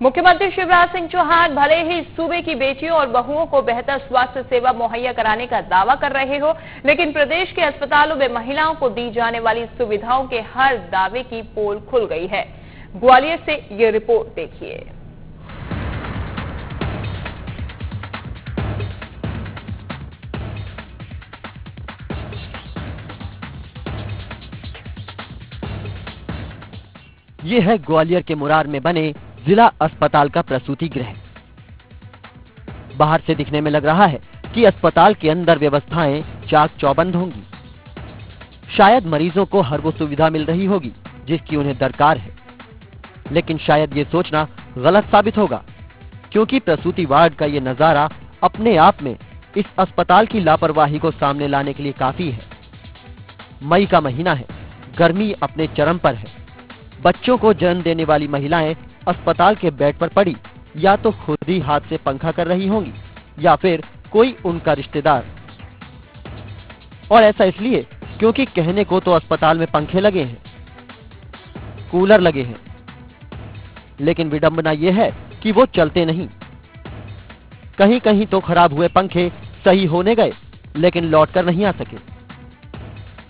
मुख्यमंत्री शिवराज सिंह चौहान भले ही सूबे की बेटियों और बहुओं को बेहतर स्वास्थ्य सेवा मुहैया कराने का दावा कर रहे हो, लेकिन प्रदेश के अस्पतालों में महिलाओं को दी जाने वाली सुविधाओं के हर दावे की पोल खुल गई है। ग्वालियर से ये रिपोर्ट देखिए। ये है ग्वालियर के मुरार में बने जिला अस्पताल का प्रसूति गृह। बाहर से दिखने में लग रहा है कि अस्पताल के अंदर व्यवस्थाएं चाक चौबंद होंगी। शायद मरीजों को हर वो सुविधा मिल रही होगी जिसकी उन्हें दरकार है, लेकिन शायद ये सोचना गलत साबित होगा, क्योंकि प्रसूति वार्ड का ये नजारा अपने आप में इस अस्पताल की लापरवाही को सामने लाने के लिए काफी है। मई का महीना है, गर्मी अपने चरम पर है। बच्चों को जन्म देने वाली महिलाएं अस्पताल के बेड पर पड़ी या तो खुद ही हाथ से पंखा कर रही होंगी या फिर कोई उनका रिश्तेदार। और ऐसा इसलिए क्योंकि कहने को तो अस्पताल में पंखे लगे हैं, कूलर लगे हैं, लेकिन विडंबना यह है कि वो चलते नहीं। कहीं कहीं तो खराब हुए पंखे सही होने गए लेकिन लौटकर नहीं आ सके।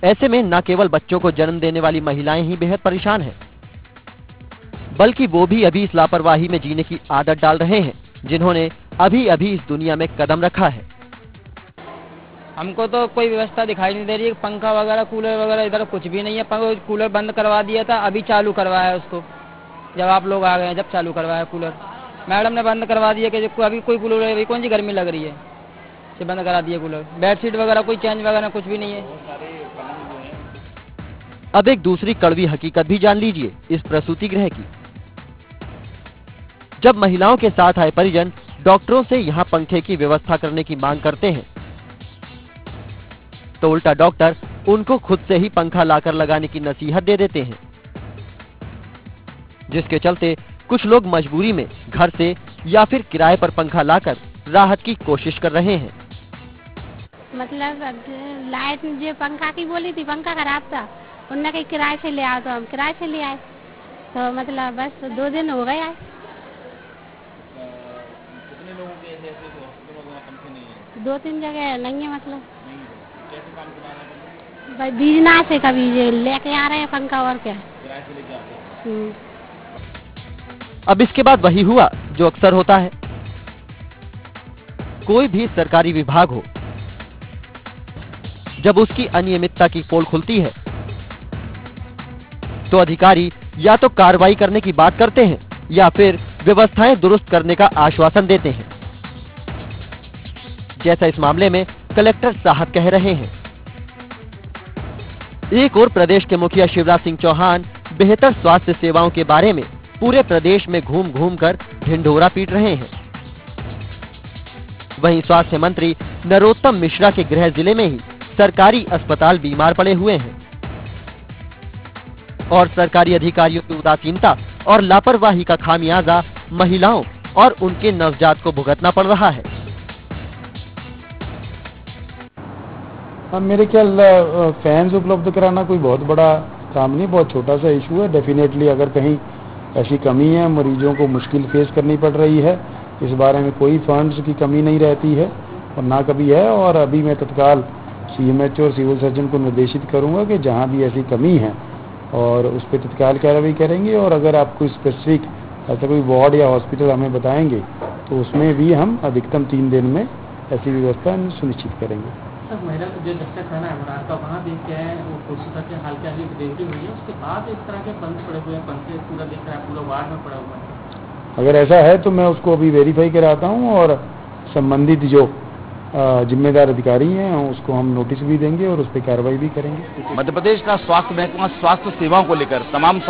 ऐसे में न केवल बच्चों को जन्म देने वाली महिलाएं ही बेहद परेशान हैं, बल्कि वो भी अभी इस लापरवाही में जीने की आदत डाल रहे हैं जिन्होंने अभी अभी इस दुनिया में कदम रखा है। हमको तो कोई व्यवस्था दिखाई नहीं दे रही है, पंखा वगैरह कूलर वगैरह इधर कुछ भी नहीं है। कूलर बंद करवा दिया था, अभी चालू करवाया है उसको, जब आप लोग आ गए हैं जब चालू करवाया कूलर। मैडम ने बंद करवा दिया कि अभी कोई कूलर, अभी कौन सी गर्मी लग रही है, से बंद करा दिया कूलर। बेडशीट वगैरह कोई चेंज वगैरह कुछ भी नहीं है। अब एक दूसरी कड़वी हकीकत भी जान लीजिए इस प्रसूति गृह की। जब महिलाओं के साथ आए परिजन डॉक्टरों से यहां पंखे की व्यवस्था करने की मांग करते हैं, तो उल्टा डॉक्टर उनको खुद से ही पंखा लाकर लगाने की नसीहत दे देते हैं, जिसके चलते कुछ लोग मजबूरी में घर से या फिर किराए पर पंखा लाकर राहत की कोशिश कर रहे हैं। मतलब लाइट जो पंखा की बोली थी, पंखा खराब था, उन्होंने कहीं किराए से ले आओ, तो हम किराए से ले आए। तो मतलब बस 2 दिन हो गए आए। कितने लोगों के ऐसे हॉस्पिटल वगैरह पंखे नहीं है? 2-3 जगह नहीं है। मतलब नहीं है। कैसे काम चला रहे हैं? भाई बीजना से कभी लेके आ रहे हैं पंखा, और क्या किराए से लेके आते हैं। अब इसके बाद वही हुआ जो अक्सर होता है। कोई भी सरकारी विभाग हो, जब उसकी अनियमितता की पोल खुलती है तो अधिकारी या तो कार्रवाई करने की बात करते हैं या फिर व्यवस्थाएं दुरुस्त करने का आश्वासन देते हैं, जैसा इस मामले में कलेक्टर साहब कह रहे हैं। एक और प्रदेश के मुखिया शिवराज सिंह चौहान बेहतर स्वास्थ्य सेवाओं के बारे में पूरे प्रदेश में घूम घूम कर ढिंढोरा पीट रहे हैं। वहीं स्वास्थ्य मंत्री नरोत्तम मिश्रा के गृह जिले में ही सरकारी अस्पताल बीमार पड़े हुए हैं और सरकारी अधिकारियों की उदासीनता और लापरवाही का खामियाजा महिलाओं और उनके नवजात को भुगतना पड़ रहा है। मेरे ख्याल फैंस उपलब्ध कराना कोई बहुत बड़ा काम नहीं, बहुत छोटा सा इशू है। डेफिनेटली अगर कहीं ऐसी कमी है, मरीजों को मुश्किल फेस करनी पड़ रही है, इस बारे में कोई फंड्स की कमी नहीं रहती है और ना कभी है। और अभी मैं तत्काल CMH और सिविल सर्जन को निर्देशित करूंगा कि जहां भी ऐसी कमी है और उस पर तत्काल कार्रवाई करेंगे। और अगर आप कोई स्पेसिफिक ऐसा कोई वार्ड या हॉस्पिटल हमें बताएंगे तो उसमें भी हम अधिकतम 3 दिन में ऐसी व्यवस्था सुनिश्चित करेंगे। सर, महिला जो दस्ता खाना है मुरार का, वहाँ देख के आए, वो कोशिश करके हाल के आगे डिलीवरी हुई है, उसके बाद इस तरह के बंद पड़े हुए हैं, पंखे पूरा दिख रहा है, पूरा वार्ड में पड़ा हुआ है। अगर ऐसा है तो मैं उसको अभी वेरीफाई कराता हूँ और संबंधित जो जिम्मेदार अधिकारी हैं उसको हम नोटिस भी देंगे और उस पर कार्रवाई भी करेंगे। मध्य प्रदेश का स्वास्थ्य महकमा स्वास्थ्य सेवाओं को लेकर तमाम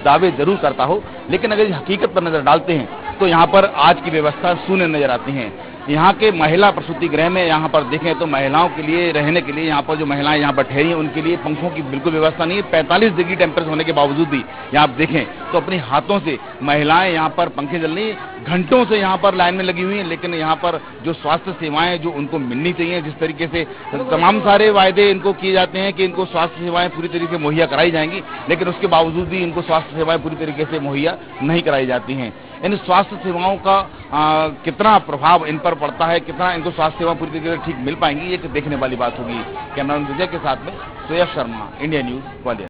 दावे जरूर करता हो, लेकिन अगर हकीकत पर नजर डालते हैं तो यहाँ पर आज की व्यवस्था शून्य नजर आती है। यहाँ के महिला प्रसूति गृह में यहाँ पर देखें तो महिलाओं के लिए रहने के लिए यहाँ पर जो महिलाएं यहाँ पर ठहरी हैं उनके लिए पंखों की बिल्कुल व्यवस्था नहीं है। 45 डिग्री टेम्परेचर होने के बावजूद भी यहाँ आप देखें तो अपने हाथों से महिलाएं यहाँ पर पंखे जल रही, घंटों से यहाँ पर लाइन में लगी हुई हैं। लेकिन यहाँ पर जो स्वास्थ्य सेवाएं जो उनको मिलनी चाहिए, जिस तरीके से तमाम सारे वायदे इनको किए जाते हैं कि इनको स्वास्थ्य सेवाएं पूरी तरीके से मुहैया कराई जाएंगी, लेकिन उसके बावजूद भी इनको स्वास्थ्य सेवाएं पूरी तरीके से मुहैया नहीं कराई जाती हैं। इन स्वास्थ्य सेवाओं का कितना प्रभाव इन पर पड़ता है, कितना इनको स्वास्थ्य सेवा पूरी तरीके से ठीक मिल पाएंगी, ये देखने वाली बात होगी। कैमरामैन विजय के साथ में सुयश शर्मा, इंडिया न्यूज ग्वालियर।